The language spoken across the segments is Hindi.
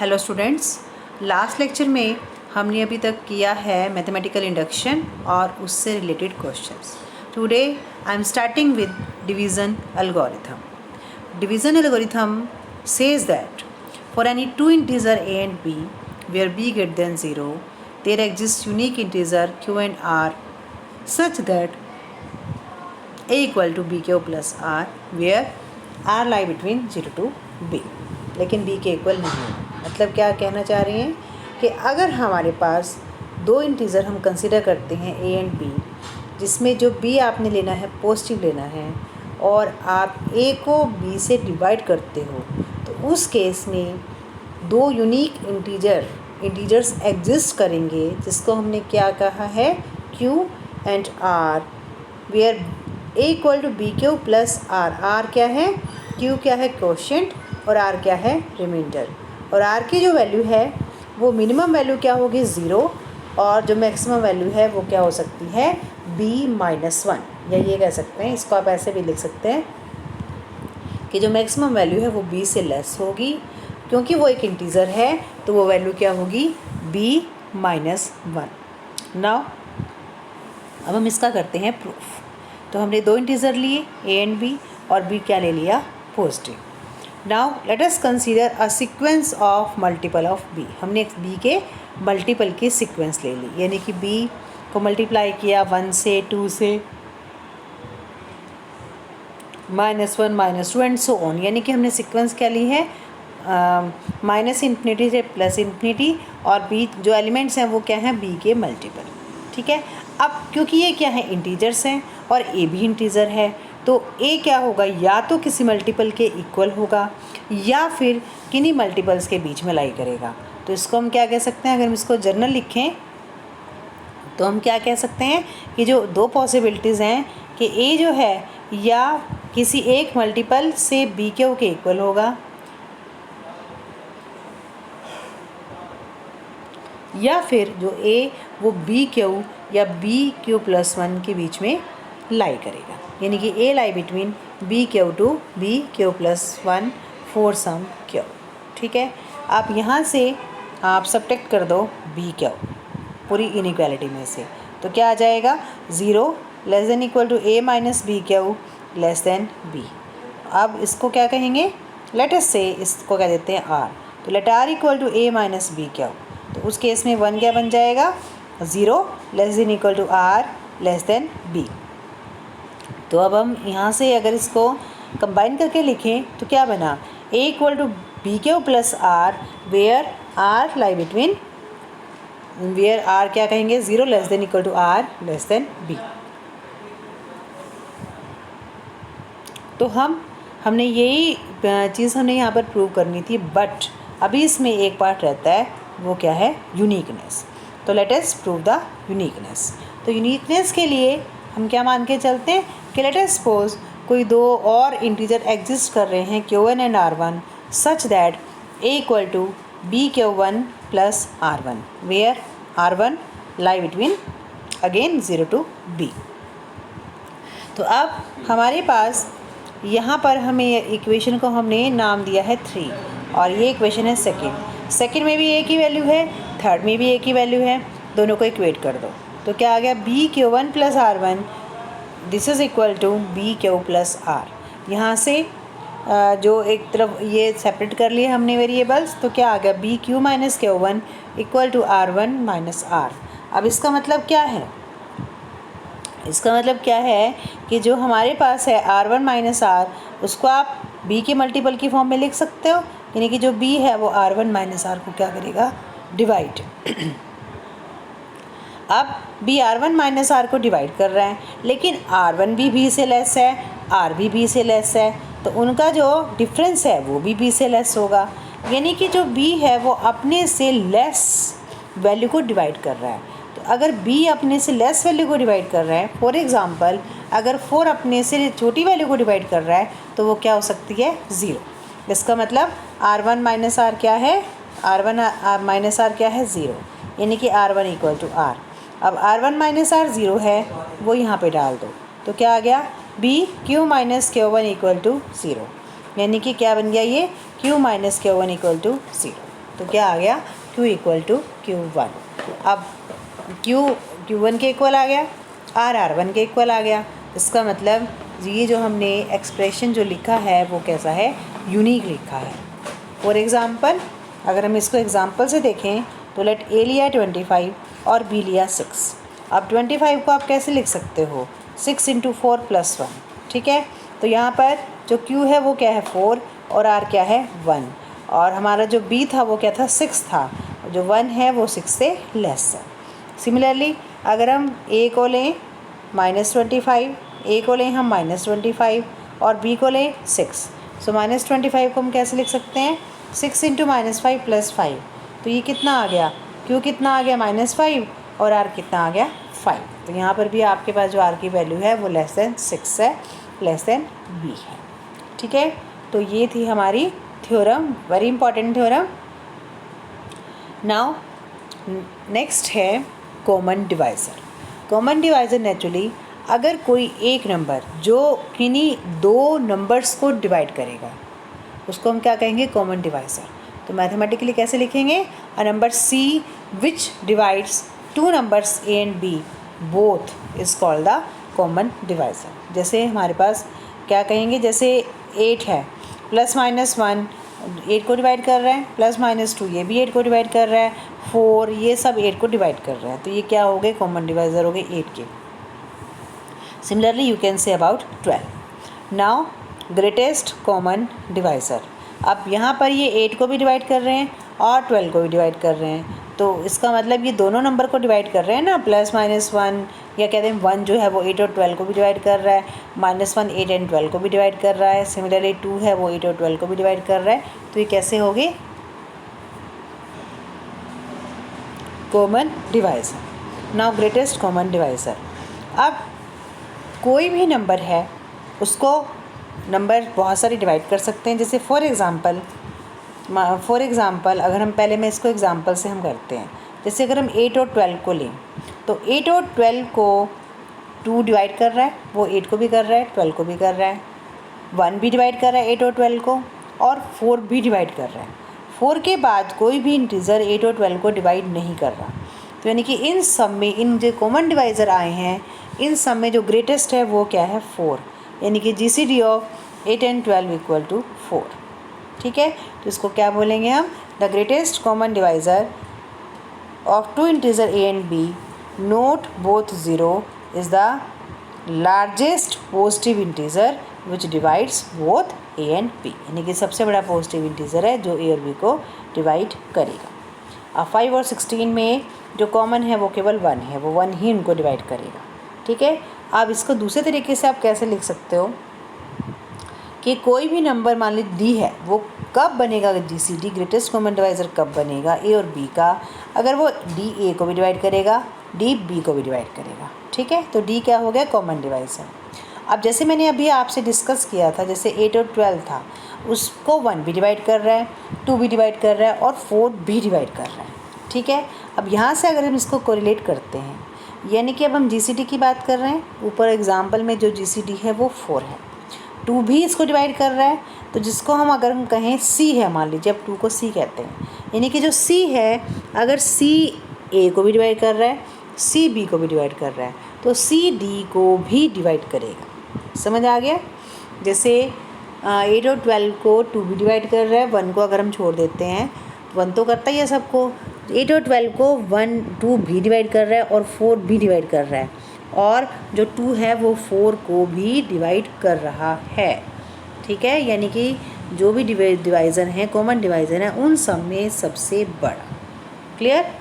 हेलो स्टूडेंट्स, लास्ट लेक्चर में हमने अभी तक किया है मैथमेटिकल इंडक्शन और उससे related questions. Today I am starting with division algorithm. Division algorithm says that for any two integer a and b where b greater than 0 there exists unique integer q and r such that a equal to b q plus r where r lie between 0 to b, लेकिन b के इक्वल नहीं है। मतलब क्या कहना चाह रहे हैं कि अगर हमारे पास दो इंटीज़र हम कंसिडर करते हैं a एंड b, जिसमें जो b आपने लेना है पॉजिटिव लेना है और आप a को b से डिवाइड करते हो, तो उस केस में दो यूनिक इंटीजर्स एग्जिस्ट करेंगे जिसको हमने क्या कहा है, q and r, where a equal to B Q plus R. R क्या है, q क्या है क्वोशिएंट और r क्या है रिमाइंडर। और r की जो वैल्यू है वो मिनिमम वैल्यू क्या होगी 0 और जो मैक्सिमम वैल्यू है वो क्या हो सकती है b-1, या ये कह सकते हैं, इसको आप ऐसे भी लिख सकते हैं कि जो मैक्सिमम वैल्यू है वो b से लेस होगी, क्योंकि वो एक इंटीज़र है तो वो वैल्यू क्या होगी b-1। नाउ अब हम इसका करते हैं प्रूफ। तो हमने दो इंटीज़र लिए a एंड b और b क्या ले लिया positive. Now let us consider a sequence of multiple of b। हमने b के मल्टीपल की सीक्वेंस ले ली, यानी कि b को मल्टीप्लाई किया 1 से, 2 से, -1 -2 एंड सो ऑन, यानी कि हमने सीक्वेंस क्या ली है -∞ से +∞, और b जो एलिमेंट्स हैं वो क्या हैं b के मल्टीपल। ठीक है, अब क्योंकि ये क्या है इंटीजर्स हैं और a भी इंटीज़र है, तो a क्या होगा, या तो किसी मल्टीपल के इक्वल होगा या फिर किन्हीं मल्टीपल्स के बीच में लाई करेगा। तो इसको हम क्या कह सकते हैं, अगर हम इसको जर्नल लिखें तो हम क्या कह सकते हैं कि जो दो पॉसिबिलिटीज़ हैं कि a जो है या किसी एक मल्टीपल से b क्यू के इक्वल होगा या फिर जो a वो b क्यू या b∨1 के बीच में लाई करेगा, यानी कि a lie between b∨2 to b∨1 for some q। ठीक है, आप यहाँ से आप सब्ट्रैक्ट कर दो b∨, पूरी इनइक्वालिटी में से, तो क्या आ जाएगा 0 less than equal to a minus b∨, less than b। अब इसको क्या कहेंगे, लेट अस से इसको कह देते हैं r, तो let r equal to a minus b∨, तो उस केस में 1 क्या बन जाएगा 0 less than equal to r less than b। तो अब हम यहाँ से अगर इसको कंबाइन करके लिखें तो क्या बना, a equal to b∨ plus r where r lie between, where r क्या कहेंगे 0 less than equal to r less than b। तो हमने यही चीज़ हमने यहाँ पर प्रूव करनी थी, बट अभी इसमें एक पार्ट रहता है, वो क्या है यूनिकनेस। तो let us prove the uniqueness. तो यूनिकनेस के लिए हम क्या मान के चलते हैं कि लेट अस सपोज कोई दो और इंटीजर एग्जिस्ट कर रहे हैं q1 and r1 such that a equal to b∨1 plus r1 where r1 lie between again 0 to b। तो अब हमारे पास यहाँ पर हमें इक्वेशन को हमने नाम दिया है 3, और ये इक्वेशन है सेकंड में भी एक ही वैल्यू है, थर्ड में भी एक ही वैल्यू है, दोनों को इक्वेट कर दो तो क्या आ गया b∨1 plus r1 this is equal to b∨ plus r। यहाँ से जो एक तरफ ये सेपरेट कर लिए हमने वेरिएबल्स, तो क्या आ गया b∨ minus q1 equal to r1 minus r। अब इसका मतलब क्या है, इसका मतलब क्या है कि जो हमारे पास है r1 माइनस r, उसको आप b के मल्टीपल की फॉर्म में लिख सकते हो, यानी कि जो b है वो r1 माइनस r को क्या करेगा डिवाइड। अब b r1 माइनस r को डिवाइड कर रहा है, लेकिन r1 भी b से लेस है, r भी b से लेस है, तो उनका जो डिफरेंस है वो भी b से लेस होगा, यानी कि जो b है वो अपने से लेस वैल्यू को डिवाइड कर रहा है। तो अगर b अपने से लेस वैल्यू को डिवाइड कर रहा है, फॉर एग्ज़ाम्पल अगर 4 अपने से छोटी वैल्यू को डिवाइड कर रहा है, तो वो क्या हो सकती है 0। इसका मतलब r1 माइनस r क्या है, r1 माइनस r क्या है 0, यानी कि r1 इक्वल टू r। अब r1 माइनस r 0 है, वो यहाँ पे डाल दो, तो क्या आ गया b∨ minus q1 equal to 0, यानी कि क्या बन गया ये q minus q1 equal to 0। तो क्या आ गया Q इक्वल टू Q1। अब Q1 के इक्वल आ गया, R1 के इक्वल आ गया। इसका मतलब ये जो हमने एक्सप्रेशन जो लिखा है वो कैसा है, यूनिक लिखा है। फॉर एग्ज़ाम्पल अगर हम इसको एग्ज़ाम्पल से देखें तो लेट A लिया 25 और B लिया 6। अब 25 को आप कैसे लिख सकते हो, 6 × 4 + 1, ठीक है। तो यहाँ पर जो Q है वो क्या है 4 और R क्या है 1, और हमारा जो B था वो क्या था 6 था, जो 1 है वो 6 से लेस है। सिमिलरली अगर हम A को लें -25, A को लें हम -25 और B को लें 6, सो -25 को हम कैसे लिख सकते हैं, 6 × -5 + 5, तो ये कितना आ गया, Q कितना आ गया -5 और R कितना आ गया 5। तो यहाँ पर भी आपके पास जो R की वैल्यू है वो <6 है, B है, ठीक है। तो ये थी हमारी theorem, very important theorem. Now next है common divisor. Common divisor naturally अगर कोई एक नंबर जो किन्हीं दो नंबर्स को डिवाइड करेगा उसको हम क्या कहेंगे, कॉमन डिवाइज़र। तो मैथमेटिकली कैसे लिखेंगे, a number C which divides two numbers A and B both is called the common divisor. जैसे हमारे पास क्या कहेंगे, जैसे 8 है, ±1 8 को डिवाइड कर रहा है, +-2 ये भी 8 को डिवाइड कर रहा है, 4 ये सब 8 को डिवाइड कर रहे हैं, तो ये क्या हो गए, कॉमन डिवाइज़र हो गए 8 के। Similarly you can say about 12। Now greatest common divisor, अब यहाँ पर ये 8 को भी डिवाइड कर रहे हैं और 12 को भी डिवाइड कर रहे हैं, तो इसका मतलब ये दोनों नंबर को डिवाइड कर रहे हैं ना, +-1 या कहते हैं 1 जो है वो 8 और 12 को भी डिवाइड कर रहा है, -1 8 एंड 12 को भी डिवाइड कर रहा है, सिमिलरली 2 है वो 8 और 12 को भी डिवाइड कर रहा है, तो ये कैसे होगी, common divisor. Now greatest common divisor, अब कोई भी नंबर है उसको नंबर बहुत सारी डिवाइड कर सकते हैं। जैसे फॉर एग्ज़ाम्पल अगर हम पहले मैं इसको एग्ज़ाम्पल से हम करते हैं, जैसे अगर हम 8 और 12 को लें तो 8 और 12 को 2 डिवाइड कर रहा है, वो 8 को भी कर रहा है 12 को भी कर रहा है, 1 भी डिवाइड कर रहा है 8 और 12 को, और 4 भी डिवाइड कर रहा है। 4 के बाद कोई भी इंटीजर 8 और 12 को डिवाइड नहीं कर रहा। तो यानी कि इन सब में इन जो कॉमन डिवाइज़र आए हैं इन सब में जो ग्रेटेस्ट है वो क्या है 4, यानी कि GCD of 8 and 12 equal to 4, ठीक है। तो इसको क्या बोलेंगे हम, the greatest common divisor of two integer A and B not both 0 is the largest positive integer which divides both A and B, यानी कि सबसे बड़ा पॉजिटिव इंटीजर है जो A और B को डिवाइड करेगा। अब 5 और 16 में जो कॉमन है वो केवल 1 है, वो 1 ही उनको डिवाइड करेगा, ठीक है। अब इसको दूसरे तरीके से आप कैसे लिख सकते हो कि कोई भी नंबर मान लीजिए D है, वो कब बनेगा GCD ग्रेटेस्ट कॉमन डिवाइज़र कब बनेगा A और B का, अगर वो D A को भी डिवाइड करेगा D B को भी डिवाइड करेगा, ठीक है। तो D क्या हो गया, कॉमन डिवाइज़र। अब जैसे मैंने अभी आपसे डिस्कस किया था, जैसे 8 और 12 था, उसको 1 भी डिवाइड कर रहा है, 2 भी डिवाइड कर रहा है और 4 भी डिवाइड कर रहा है, ठीक है। अब यहाँ से अगर हम इसको कोरिलेट करते हैं, यानी कि अब हम GCD की बात कर रहे हैं, ऊपर एग्जाम्पल में जो GCD है वो 4 है, 2 भी इसको डिवाइड कर रहा है, तो जिसको हम अगर हम कहें C है, मान लीजिए अब 2 को C कहते हैं, यानी कि जो C है अगर C A को भी डिवाइड कर रहा है, C B को भी डिवाइड कर रहा है, तो C D को भी डिवाइड करेगा। समझ आ गया। जैसे 8 और 12 को 2 भी डिवाइड कर रहा है, 1 को अगर हम छोड़ देते हैं, 1 तो करता ही है सबको, 8 और 12 को 2 भी डिवाइड कर रहा है और 4 भी डिवाइड कर रहा है, और जो 2 है वो 4 को भी डिवाइड कर रहा है, ठीक है। यानी कि जो भी डिवाइज़र हैं, कॉमन डिवाइज़र हैं, उन सब में सबसे बड़ा। क्लियर।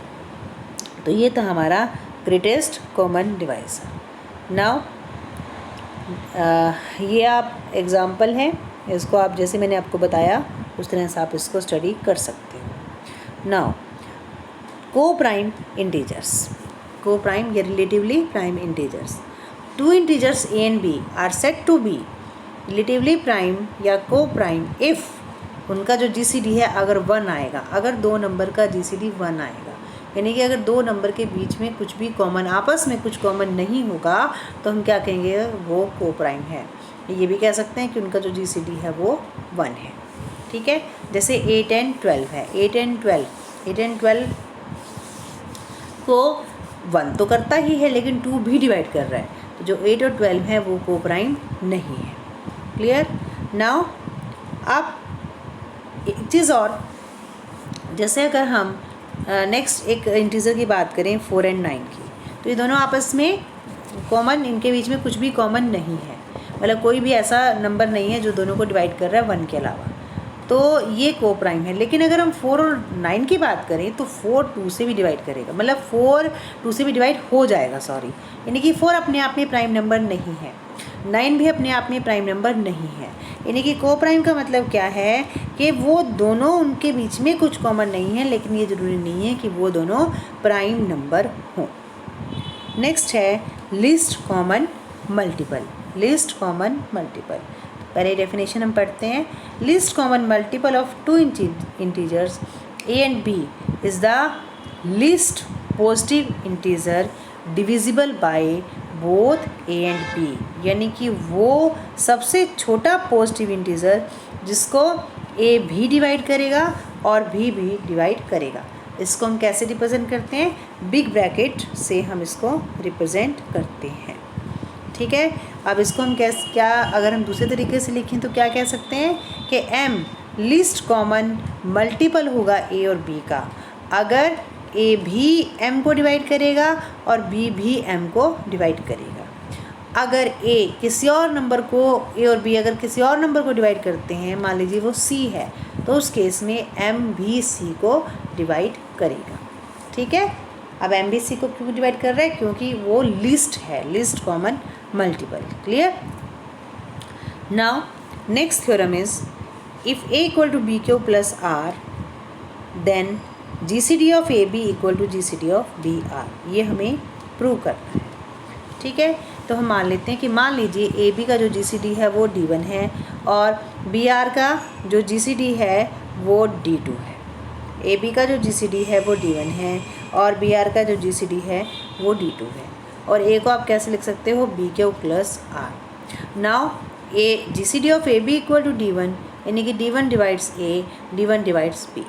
तो ये था हमारा ग्रेटेस्ट कॉमन डिवाइज़र। नाउ ये आप एग्ज़ाम्पल हैं, इसको आप जैसे मैंने आपको बताया उस तरह से आप इसको स्टडी कर सकते हो। नाउ को-प्राइम इंटीजर्स, को-प्राइम या relatively prime integers, two integers A and B are said to be relatively prime या को-प्राइम इफ़ उनका जो GCD है अगर 1 आएगा, अगर दो नंबर का GCD 1 आएगा, यानी कि अगर दो नंबर के बीच में कुछ भी कॉमन, आपस में कुछ कॉमन नहीं होगा, तो हम क्या कहेंगे, वो को-प्राइम है। ये भी कह सकते हैं कि उनका जो GCD है वो 1 है। ठीक है। जैसे 8 एंड 12 है, 8 एंड 12 को 1 तो करता ही है लेकिन 2 भी डिवाइड कर रहा है, तो जो 8 और 12 है वो को प्राइम नहीं है। क्लियर। नाउ अब एक चीज़ और, जैसे अगर हम नेक्स्ट एक इंटीजर की बात करें 4 एंड 9 की, तो ये दोनों आपस में कॉमन, इनके बीच में कुछ भी कॉमन नहीं है, मतलब कोई भी ऐसा नंबर नहीं है जो दोनों को डिवाइड कर रहा है 1 के अलावा, तो ये को प्राइम है। लेकिन अगर हम 4 और 9 की बात करें तो 4 2 से भी डिवाइड करेगा, मतलब 4 2 से भी डिवाइड हो जाएगा, सॉरी, यानी कि 4 अपने आप में प्राइम नंबर नहीं है, 9 भी अपने आप में प्राइम नंबर नहीं है। यानी कि को प्राइम का मतलब क्या है कि वो दोनों, उनके बीच में कुछ कॉमन नहीं है, लेकिन ये ज़रूरी नहीं है कि वो दोनों प्राइम नंबर हों। नेक्स्ट है least common multiple. Least common multiple, पहले डेफिनेशन हम पढ़ते हैं। Least common multiple of two integers a and b is the least positive integer divisible by both a and b, यानी कि वो सबसे छोटा पॉजिटिव इंटीजर जिसको a भी डिवाइड करेगा और b भी डिवाइड करेगा। इसको हम कैसे रिप्रेजेंट करते हैं, बिग ब्रैकेट से हम इसको रिप्रेजेंट करते हैं। ठीक है। अब इसको हम क्या अगर हम दूसरे तरीके से लिखें तो क्या कह सकते हैं कि m लीस्ट कॉमन मल्टीपल होगा a और b का, अगर a भी m को डिवाइड करेगा और b भी m को डिवाइड करेगा। अगर a किसी और नंबर को, a और b अगर किसी और नंबर को डिवाइड करते हैं, मान लीजिए वो c है, तो उस केस में m भी c को डिवाइड करेगा। ठीक है। अब m भी c को क्यों डिवाइड कर रहा है, क्योंकि वो लिस्ट है, least common multiple. Clear. Now next theorem is if a equal to B Q plus r then GCD of a b equal to GCD of b r, ये हमें प्रूव करना है। ठीक है। तो हम मान लेते हैं कि मान लीजिए ए बी का जो GCD है वो D1 है और बी आर का जो GCD है वो D2 है। ए बी का जो GCD है वो D1 है और बी आर का जो GCD है वो D2 है, और ए को आप कैसे लिख सकते हो, b Q plus r. Now a GCD of a b equal to D1, यानी कि D1 divides a, D1 divides b,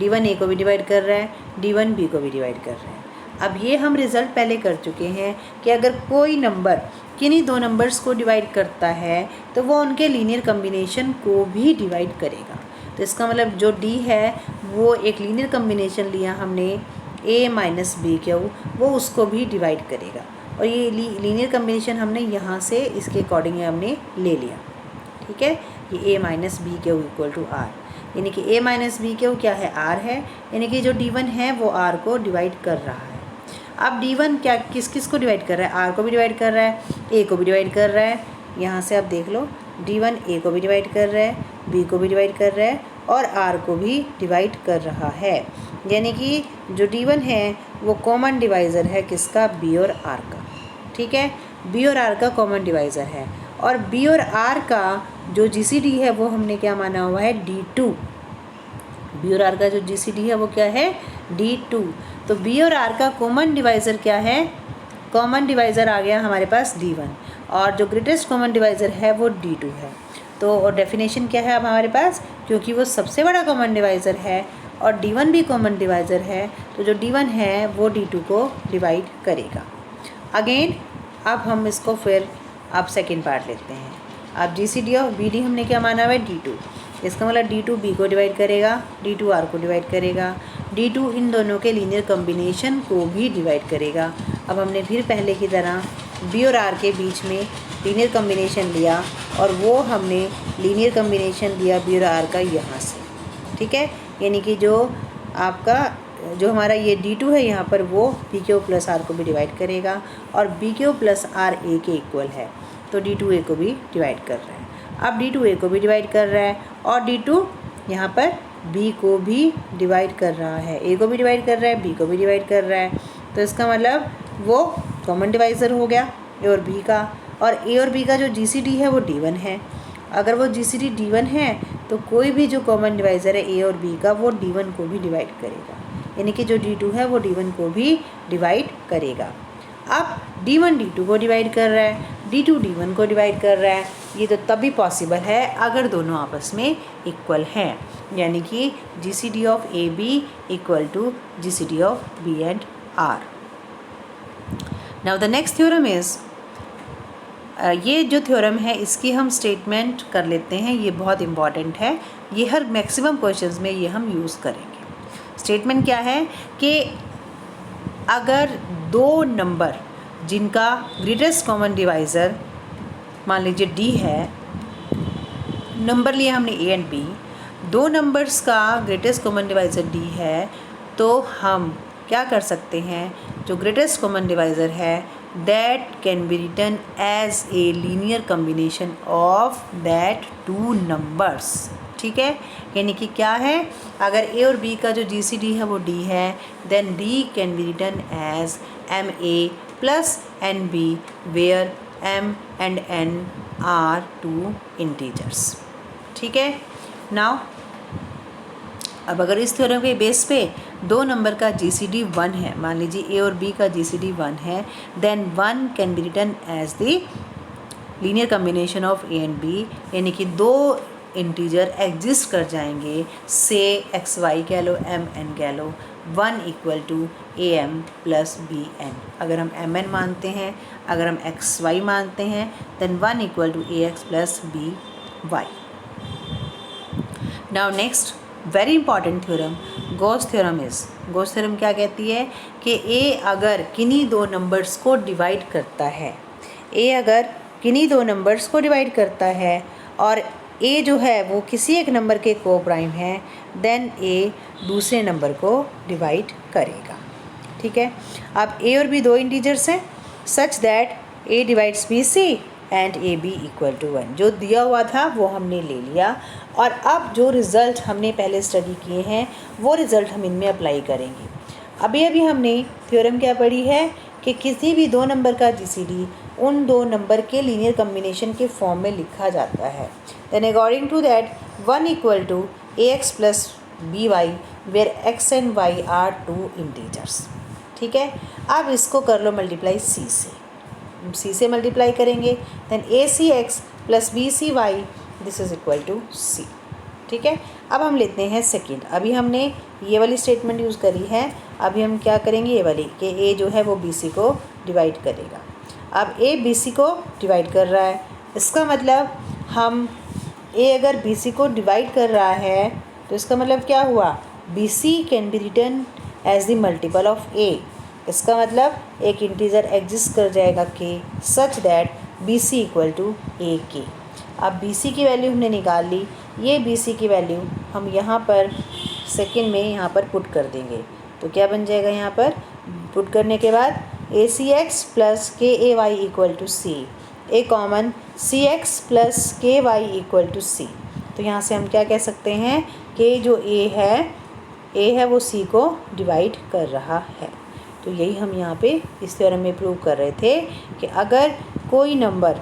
D1 a को भी डिवाइड कर रहा है, D1 बी को भी डिवाइड कर रहा है। अब ये हम रिज़ल्ट पहले कर चुके हैं कि अगर कोई नंबर किन्हीं दो नंबर्स को डिवाइड करता है तो वो उनके लीनियर कम्बिनेशन को भी डिवाइड करेगा। तो इसका मतलब जो D है वो एक लीनियर कम्बिनेशन लिया हमने a माइनस बी क्यू, वो उसको भी डिवाइड करेगा, और ये लीनियर कम्बिनेशन हमने यहाँ से इसके अकॉर्डिंग हमने ले लिया। ठीक है। ये a minus b q equal to r, यानी कि a माइनस बी क्यू क्या है, r है, यानी कि जो D1 है वो r को डिवाइड कर रहा है। अब D1 क्या किस किस को डिवाइड कर रहा है, r को भी डिवाइड कर रहा है, a को भी डिवाइड कर रहा है। यहाँ से आप देख लो D1 a को भी डिवाइड कर रहा है, b को भी डिवाइड कर रहा है और r को भी डिवाइड कर रहा है, यानी कि जो D1 है वो कॉमन डिवाइज़र है किसका, b और r का। ठीक है। b और r का कॉमन डिवाइज़र है, और b और r का जो GCD है वो हमने क्या माना हुआ है, D2। b और r का जो GCD है वो क्या है, D2। तो b और r का कॉमन डिवाइज़र क्या है, कॉमन डिवाइज़र आ गया हमारे पास D1, और जो ग्रेटेस्ट कॉमन डिवाइज़र है वो D2 है। तो डेफिनेशन क्या है अब हमारे पास, क्योंकि वो सबसे बड़ा कॉमन डिवाइज़र है और D1 भी कॉमन डिवाइज़र है, तो जो D1 है वो D2 को डिवाइड करेगा। अगेन अब हम इसको फिर अब सेकेंड पार्ट लेते हैं। अब GCD ऑफ BD हमने क्या माना हुआ है, D2। इसका मतलब D2 B को डिवाइड करेगा, D2 R को डिवाइड करेगा, D2 इन दोनों के लीनियर कम्बिनेशन को भी डिवाइड करेगा। अब हमने फिर पहले की तरह B और R के बीच में लीनियर कम्बिनेशन लिया, और वो हमने लीनियर कम्बिनेशन लिया B और R का यहाँ से। ठीक है। यानी कि जो आपका जो हमारा ये D2 है यहाँ पर वो BQ प्लस R को भी डिवाइड करेगा, और BQ प्लस R A के इक्वल है, तो D2 A को भी डिवाइड कर रहा है। अब D2 A को भी डिवाइड कर रहा है और D2 यहाँ पर B को भी डिवाइड कर रहा है, A को भी डिवाइड कर रहा है, B को भी डिवाइड कर रहा है। तो इसका मतलब वो कॉमन डिवाइज़र हो गया A और B का, और A और B का जो GCD है वो D1 है। अगर वो GCD D1 है तो कोई भी जो कॉमन डिवाइज़र है A और B का वो D1 को भी डिवाइड करेगा, यानी कि जो D2 है वो D1 को भी डिवाइड करेगा। अब D1 D2 को डिवाइड कर रहा है, D2 D1 को डिवाइड कर रहा है, ये तो तभी पॉसिबल है अगर दोनों आपस में इक्वल हैं, यानी कि GCD of AB equal to GCD of B and R। Now the next theorem is, ये जो थ्योरम है इसकी हम स्टेटमेंट कर लेते हैं, ये बहुत इम्पॉर्टेंट है, ये हर मैक्सिमम क्वेश्चंस में ये हम यूज़ करेंगे। स्टेटमेंट क्या है कि अगर दो नंबर जिनका ग्रेटेस्ट कॉमन डिवाइज़र मान लीजिए D है, नंबर लिए हमने A एंड B, दो नंबर्स का ग्रेटेस्ट कॉमन डिवाइज़र D है, तो हम क्या कर सकते हैं, जो ग्रेटेस्ट कॉमन डिवाइज़र है that can be written as a linear combination of that two numbers। ठीक है, यानी कि क्या है, अगर A और B का जो GCD है वो D है, then D can be written as MA plus NB where M and N are two integers। ठीक है, now अब अगर इस थ्योरम के बेस पे दो नंबर का GCD 1 है, मान लीजिए A और B का GCD 1 है, then 1 can be written as the linear combination of A and B, यानी कि दो इंटीजर एग्जिस्ट कर जाएंगे, से XY कह लो, MN कह लो, 1 equal to AM plus BN। अगर हम MN मानते हैं, अगर हम XY मानते हैं, then 1 equal to AX plus BY। Now next very important theorem, Gauss theorem is, Gauss theorem क्या कहती है कि A अगर किन्हीं दो नंबर्स को डिवाइड करता है, A अगर किन्हीं दो नंबर्स को डिवाइड करता है और A जो है वो किसी एक नंबर के को प्राइम है, देन A दूसरे नंबर को डिवाइड करेगा। ठीक है, अब A और B दो इंटीजर्स हैं, such that A divides BC and AB equal to 1। जो दिया हुआ था वो हमने ले लिया, और अब जो रिज़ल्ट हमने पहले स्टडी किए हैं वो रिज़ल्ट हम इनमें अप्लाई करेंगे। अभी हमने थ्योरम क्या पढ़ी है कि किसी भी दो नंबर का GCD उन दो नंबर के लीनियर कम्बिनेशन के फॉर्म में लिखा जाता है। Then according to that 1 equal to AX plus BY where X and Y are two integers. ठीक है, अब इसको कर लो मल्टीप्लाई C से मल्टीप्लाई करेंगे, then ACX plus BCY this is equal to C। ठीक है, अब हम लेते हैं सेकंड। अभी हमने ये वाली स्टेटमेंट यूज़ करी है, अभी हम क्या करेंगे, ये वाली कि A जो है वो BC को डिवाइड करेगा। अब A BC को डिवाइड कर रहा है, इसका मतलब हम A अगर BC को डिवाइड कर रहा है तो इसका मतलब क्या हुआ, BC can be written as the multiple of A। इसका मतलब एक इंटीजर एग्जिस्ट कर जाएगा K such that BC equal to AK। अब BC की वैल्यू हमने निकाल ली, ये BC की वैल्यू हम यहाँ पर सेकंड में यहाँ पर पुट कर देंगे, तो क्या बन जाएगा, यहाँ पर पुट करने के बाद ACX plus KAY equal to C, a common CX plus KY equal to C। तो यहाँ से हम क्या कह सकते हैं कि जो A है वो C को डिवाइड कर रहा है। तो यही हम यहाँ पे इस थ्योरम में प्रूव कर रहे थे कि अगर कोई नंबर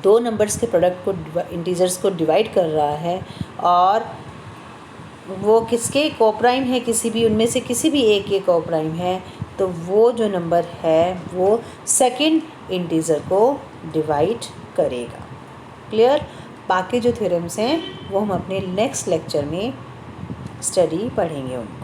दो नंबर्स के प्रोडक्ट को इंटीजर्स को डिवाइड कर रहा है और वो किसके कोप्राइम है, किसी भी उनमें से किसी भी एक के कोप्राइम है, तो वो जो नंबर है वो सेकंड इंटीजर को डिवाइड करेगा। क्लियर, बाकी जो थ्योरम्स हैं वो हम अपने नेक्स्ट लेक्चर में स्टडी पढ़ेंगे उनको।